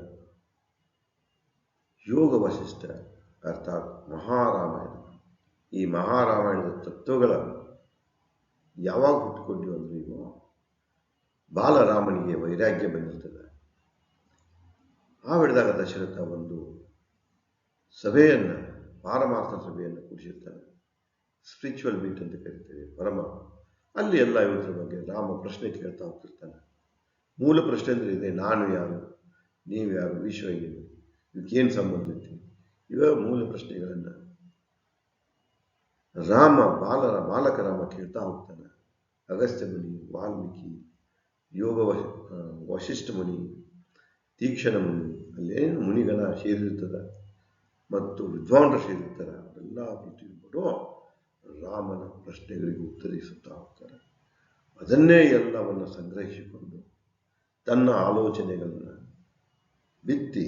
ಯೋಗ ವಶಿಷ್ಠ ಅರ್ಥಾತ್ ಮಹಾರಾಮಾಯಣ, ಈ ಮಹಾರಾಮಾಯಣದ ತತ್ವಗಳ ಯಾವಾಗ ಹುಟ್ಟುಕೊಂಡಿವೆ ಅಂದ್ರೆ, ಈಗ ಬಾಲರಾಮನಿಗೆ ವೈರಾಗ್ಯ ಬಂದಿರ್ತದೆ. ಆ ಹಿಡಿದಾಗ ದಶರಥ ಒಂದು ಸಭೆಯನ್ನು, ಪಾರಮಾರ್ಥ ಸಭೆಯನ್ನು ಕೂಡಿಸಿರ್ತಾನೆ. ಸ್ಪಿರಿಚುವಲ್ ಮೀಟ್ ಅಂತ ಕರಿತೇವೆ, ಪರಮ. ಅಲ್ಲಿ ಎಲ್ಲ ಇದ್ರ ಬಗ್ಗೆ ರಾಮ ಪ್ರಶ್ನೆ ಕೇಳ್ತಾ ಹೋಗ್ತಿರ್ತಾನೆ. ಮೂಲ ಪ್ರಶ್ನೆ ಅಂದ್ರೆ ಇದೆ, ನಾನು ಯಾರು, ನೀವು ಯಾರು, ವಿಶ್ವ ಏನು, ಇದಕ್ಕೇನು ಸಂಬಂಧ ಐತಿ, ಇವ ಮೂಲ ಪ್ರಶ್ನೆಗಳನ್ನು ಬಾಲಕ ರಾಮ ಕೇಳ್ತಾ ಹೋಗ್ತಾನೆ. ಅಗಸ್ತ್ಯ ಮುನಿ, ವಾಲ್ಮೀಕಿ, ಯೋಗ ವಶಿಷ್ಠ ಮುನಿ, ತೀಕ್ಷಣ ಮುನಿ, ಅಲ್ಲೇನು ಮುನಿಗಣ ಸೇರಿರ್ತದ ಮತ್ತು ವಿದ್ವಾಂಸರು ಸೇರಿರ್ತಾರೆ. ಅವರೆಲ್ಲ ಪ್ರತಿಯೊಬ್ಬರು ರಾಮನ ಪ್ರಶ್ನೆಗಳಿಗೆ ಉತ್ತರಿಸುತ್ತಾ ಹೋಗ್ತಾರೆ. ಅದನ್ನೇ ಎಲ್ಲವನ್ನು ಸಂಗ್ರಹಿಸಿಕೊಂಡು ತನ್ನ ಆಲೋಚನೆಗಳನ್ನು ಬಿತ್ತಿ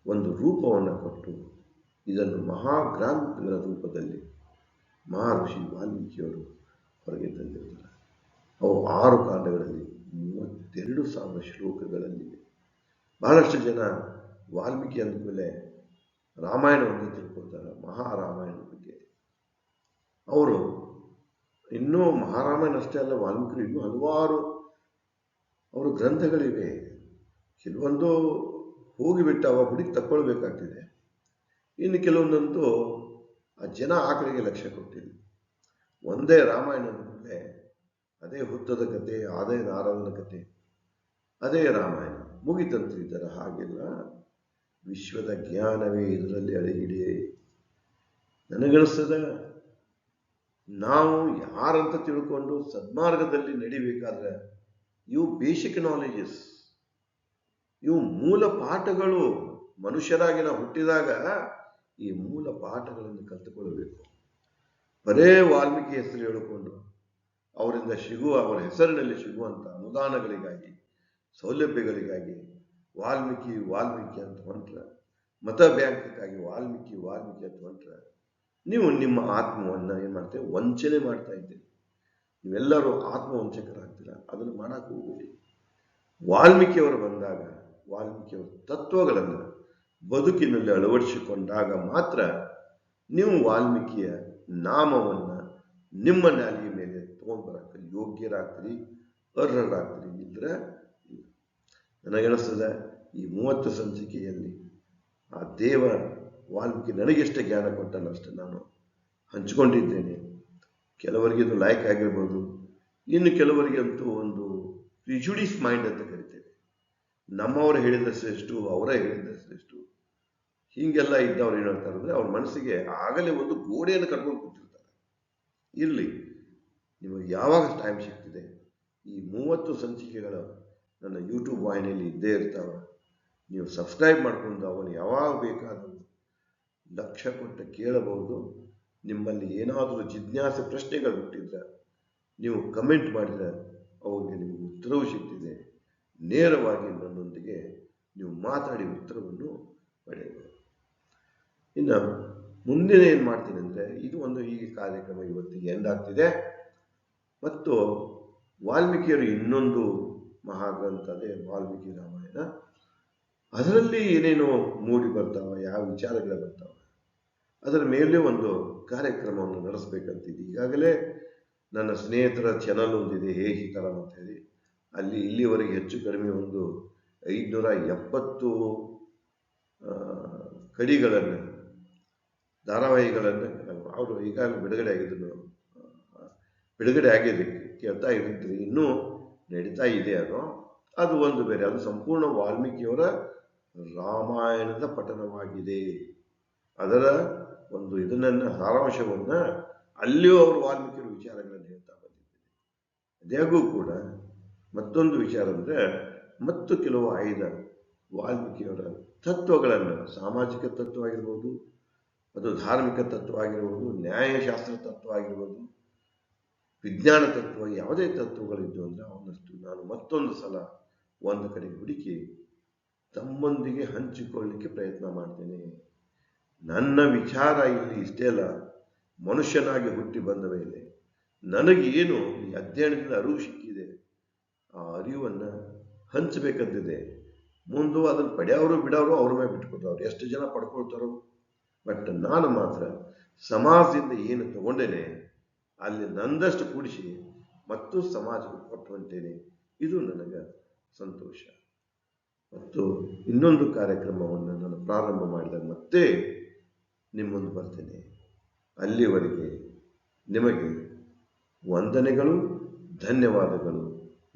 ಒಂದು ರೂಪವನ್ನು ಕೊಟ್ಟು ಇದನ್ನು ಮಹಾಗ್ರಂಥಗಳ ರೂಪದಲ್ಲಿ ಮಹರ್ಷಿ ವಾಲ್ಮೀಕಿಯವರು ಹೊರಗೆ ತಂದಿರ್ತಾರೆ. ಅವು 6 ಕಾಂಡಗಳಲ್ಲಿ 32,000 ಶ್ಲೋಕಗಳಲ್ಲಿವೆ. ಬಹಳಷ್ಟು ಜನ ವಾಲ್ಮೀಕಿ ಅಂದಮೇಲೆ ರಾಮಾಯಣವನ್ನು ತಿಳ್ಕೊಳ್ತಾರೆ, ಮಹಾರಾಮಾಯಣದ ಬಗ್ಗೆ. ಅವರು ಇನ್ನೂ ಮಹಾರಾಮಾಯಣ ಅಷ್ಟೇ ಅಲ್ಲ, ವಾಲ್ಮೀಕಿ ಇನ್ನೂ ಹಲವಾರು ಅವರು ಗ್ರಂಥಗಳಿವೆ. ಕೆಲವೊಂದು ಹೋಗಿಬಿಟ್ಟು ಅವ ಹುಡುಕಿ ತಕ್ಕೊಳ್ಬೇಕಾಗ್ತಿದೆ. ಇನ್ನು ಕೆಲವೊಂದಂತೂ ಆ ಜನ ಆ ಕಡೆಗೆ ಲಕ್ಷ್ಯ ಕೊಟ್ಟಿಲ್ಲ. ಒಂದೇ ರಾಮಾಯಣ ಮೇಲೆ ಅದೇ ಹುತ್ತದ ಕತೆ, ಅದೇ ನಾರದನ ಕತೆ, ಅದೇ ರಾಮಾಯಣ ಮುಗಿತಂತು. ಈ ಥರ ಹಾಗೆಲ್ಲ ವಿಶ್ವದ ಜ್ಞಾನವೇ ಇದರಲ್ಲಿ ಅಡಗಿದೆ. ನನಗನಿಸ್ತದ ನಾವು ಯಾರಂತ ತಿಳ್ಕೊಂಡು ಸದ್ಮಾರ್ಗದಲ್ಲಿ ನಡಿಬೇಕಾದ್ರೆ ಇವು ಬೇಸಿಕ್ ನಾಲೆಜಸ್, ಇವು ಮೂಲ ಪಾಠಗಳು. ಮನುಷ್ಯರಾಗಿ ನಾವು ಹುಟ್ಟಿದಾಗ ಈ ಮೂಲ ಪಾಠಗಳನ್ನು ಕಲಿತುಕೊಳ್ಳಬೇಕು. ಬರೇ ವಾಲ್ಮೀಕಿ ಹೆಸರು ಹೇಳಿಕೊಂಡು ಅವರಿಂದ ಅವರ ಹೆಸರಿನಲ್ಲಿ ಸಿಗುವಂಥ ಅನುದಾನಗಳಿಗಾಗಿ, ಸೌಲಭ್ಯಗಳಿಗಾಗಿ ವಾಲ್ಮೀಕಿ ಅಂತ ಹೊಂಟ್ರೆ, ಮತ ಬ್ಯಾಂಕ್ಗಾಗಿ ವಾಲ್ಮೀಕಿ ಅಂತ ಹೊಂಟ್ರೆ, ನೀವು ನಿಮ್ಮ ಆತ್ಮವನ್ನು ಏನು ಮಾಡ್ತೇವೆ, ವಂಚನೆ ಮಾಡ್ತಾ ಇದ್ದೀರಿ. ನೀವೆಲ್ಲರೂ ಆತ್ಮವಂಚಕರಾಗ್ತೀರ. ಅದನ್ನು ಮಾಡಕ್ಕೆ ಹೋಗ್ಬೇಡಿ. ವಾಲ್ಮೀಕಿಯವರು ಬಂದಾಗ ವಾಲ್ಮೀಕಿಯವರ ತತ್ವಗಳನ್ನು ಬದುಕಿನಲ್ಲಿ ಅಳವಡಿಸಿಕೊಂಡಾಗ ಮಾತ್ರ ನೀವು ವಾಲ್ಮೀಕಿಯ ನಾಮವನ್ನು ನಿಮ್ಮ ನಾಲಿಗೆ ಮೇಲೆ ತಗೊಂಡ್ಬರಕ್ಕೆ ಯೋಗ್ಯರಾಗ್ತೀರಿ, ಅರ್ಹರಾಗ್ತೀರಿ. ಇಲ್ಲದ್ರೆ ಇಲ್ಲ. ನನಗನಿಸ್ತದೆ ಈ 30 ಸಂಚಿಕೆಯಲ್ಲಿ ಆ ದೇವ ವಾಲ್ಮೀಕಿ ನನಗೆಷ್ಟೇ ಜ್ಞಾನ ಕೊಟ್ಟಲ್ಲ ಅಷ್ಟೇ ನಾನು ಹಂಚಿಕೊಂಡಿದ್ದೇನೆ. ಕೆಲವರಿಗೆ ಇದು ಲೈಕ್ ಆಗಿರ್ಬೋದು, ಇನ್ನು ಕೆಲವರಿಗೆ ಅಂತೂ ಒಂದು ಪ್ರಿಜುಡಿಸ್ ಮೈಂಡ್ ಅಂತ ಕರಿತೇವೆ. ನಮ್ಮವರು ಹೇಳಿದಷ್ಟು ಎಷ್ಟು, ಅವರೇ ಹೇಳಿದಷ್ಟು ಎಷ್ಟು, ಹೀಗೆಲ್ಲ ಇದ್ದವ್ರು ಏನು ಹೇಳ್ತಾರೆ ಅಂದರೆ ಅವ್ರ ಮನಸ್ಸಿಗೆ ಆಗಲೇ ಒಂದು ಗೋಡೆಯನ್ನು ಕಟ್ಕೊಂಡು ಕೂತಿರ್ತಾರೆ. ಇರಲಿ, ನಿಮಗೆ ಯಾವಾಗ ಟೈಮ್ ಸಿಗ್ತಿದೆ ಈ 30 ಸಂಚಿಕೆಗಳ ನನ್ನ ಯೂಟ್ಯೂಬ್ ವಾಹಿನಿಯಲ್ಲಿ ಇದ್ದೇ ಇರ್ತಾವೆ. ನೀವು ಸಬ್ಸ್ಕ್ರೈಬ್ ಮಾಡಿಕೊಂಡು ಅವನು ಯಾವಾಗ ಬೇಕಾದರೂ ಲಕ್ಷ್ಯ ಕೊಟ್ಟು ಕೇಳಬಹುದು. ನಿಮ್ಮಲ್ಲಿ ಏನಾದರೂ ಜಿಜ್ಞಾಸೆ ಪ್ರಶ್ನೆಗಳು ಹುಟ್ಟಿದ್ರೆ ನೀವು ಕಮೆಂಟ್ ಮಾಡಿದರೆ ಅವರಿಗೆ ನಿಮಗೆ ಉತ್ತರವೂ ಸಿಗ್ತಿದೆ. ನೇರವಾಗಿ ನನ್ನೊಂದಿಗೆ ನೀವು ಮಾತಾಡಿ ಉತ್ತರವನ್ನು ಪಡೆಯಬೇಕು. ಇನ್ನು ಮುಂದಿನ ಏನು ಮಾಡ್ತೀನಿ ಅಂದರೆ, ಇದು ಒಂದು ಈ ಕಾರ್ಯಕ್ರಮ ಇವತ್ತಿಗೆ ಎಂಡ್ ಆಗ್ತಿದೆ. ಮತ್ತು ವಾಲ್ಮೀಕಿಯರು ಇನ್ನೊಂದು ಮಹಾಗ್ರಂಥ ಅದೇ ವಾಲ್ಮೀಕಿ ರಾಮಾಯಣ, ಅದರಲ್ಲಿ ಏನೇನೋ ಮೂಡಿ ಬರ್ತಾವ, ಯಾವ ವಿಚಾರಗಳು ಬರ್ತಾವ, ಅದರ ಮೇಲೆ ಒಂದು ಕಾರ್ಯಕ್ರಮವನ್ನು ನಡೆಸಬೇಕಂತಿದೆ. ಈಗಾಗಲೇ ನನ್ನ ಸ್ನೇಹಿತರ ಚಾನಲ್ ಒಂದಿದೆ, ಹೇ ಸೀತಾರಾಮ್ ಅಂತ ಹೇಳಿ. ಅಲ್ಲಿ ಇಲ್ಲಿವರೆಗೆ ಹೆಚ್ಚು ಕಡಿಮೆ ಒಂದು 570 ಕಡಿಗಳನ್ನು, ಧಾರಾವಾಹಿಗಳನ್ನು ಅವರು ಈಗಾಗಲೇ ಬಿಡುಗಡೆ ಆಗಿದೆ, ಕೇಳ್ತಾ ಇರ್ತೀರಿ. ಇನ್ನೂ ನಡೀತಾ ಇದೆ. ಅದು ಒಂದು ಬೇರೆ, ಅದು ಸಂಪೂರ್ಣ ವಾಲ್ಮೀಕಿಯವರ ರಾಮಾಯಣದ ಪಠನವಾಗಿದೆ. ಅದರ ಒಂದು ಇದನ್ನ ಸಾರಾಂಶವನ್ನ ಅಲ್ಲಿಯೂ ಅವರು ವಾಲ್ಮೀಕಿಯವರ ವಿಚಾರಗಳನ್ನು ಹೇಳ್ತಾ ಬಂದಿದ್ದಾರೆ. ಅದಾಗೂ ಕೂಡ ಮತ್ತೊಂದು ವಿಚಾರ ಅಂದರೆ, ಮತ್ತು ಕೆಲವು ಆಯ್ದ ವಾಲ್ಮೀಕಿಯವರ ತತ್ವಗಳನ್ನು, ಸಾಮಾಜಿಕ ತತ್ವ ಆಗಿರ್ಬೋದು, ಅದು ಧಾರ್ಮಿಕ ತತ್ವ ಆಗಿರ್ಬೋದು, ನ್ಯಾಯಶಾಸ್ತ್ರ ತತ್ವ ಆಗಿರ್ಬೋದು, ವಿಜ್ಞಾನ ತತ್ವ, ಯಾವುದೇ ತತ್ವಗಳಿದ್ದು ಅಂದರೆ ಅವನಷ್ಟು ನಾನು ಮತ್ತೊಂದು ಸಲ ಒಂದು ಕಡೆ ಹುಡುಕಿ ತಮ್ಮೊಂದಿಗೆ ಹಂಚಿಕೊಳ್ಳಲಿಕ್ಕೆ ಪ್ರಯತ್ನ ಮಾಡ್ತೇನೆ. ನನ್ನ ವಿಚಾರ ಇಲ್ಲಿ ಇಷ್ಟೇ ಅಲ್ಲ, ಮನುಷ್ಯನಾಗಿ ಹುಟ್ಟಿ ಬಂದ ಮೇಲೆ ನನಗೆ ಏನು ಈ ಅಧ್ಯಯನದಿಂದ ಅರಿವು ಸಿಕ್ಕಿದೆ, ಆ ಅರಿವನ್ನು ಹಂಚಬೇಕಂತಿದೆ. ಮುಂದೆ ಅದನ್ನು ಪಡೆಯೋರು ಬಿಡೋರು ಅವ್ರ ಮೇಲೆ ಬಿಟ್ಕೊಡ್ತಾರೆ, ಎಷ್ಟು ಜನ ಪಡ್ಕೊಳ್ತಾರೋ. ಬಟ್ ನಾನು ಮಾತ್ರ ಸಮಾಜದಿಂದ ಏನು ತಗೊಂಡೇನೆ ಅಲ್ಲಿ ನಂದಷ್ಟು ಕೂಡಿಸಿ ಮತ್ತು ಸಮಾಜಕ್ಕೆ ಕೊಟ್ಟು ಹೊಂಟೇನೆ. ಇದು ನನಗೆ ಸಂತೋಷ. ಮತ್ತು ಇನ್ನೊಂದು ಕಾರ್ಯಕ್ರಮವನ್ನು ನಾನು ಪ್ರಾರಂಭ ಮಾಡಿದಾಗ ಮತ್ತೆ ನಿಮ್ಮೊಂದು ಬರ್ತೇನೆ. ಅಲ್ಲಿವರೆಗೆ ನಿಮಗೆ ವಂದನೆಗಳು, ಧನ್ಯವಾದಗಳು.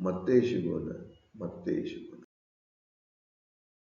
ಮತ್ತೆ ಸಿಗೋಣ, ಮತ್ತೆ ಸಿಗೋಣ.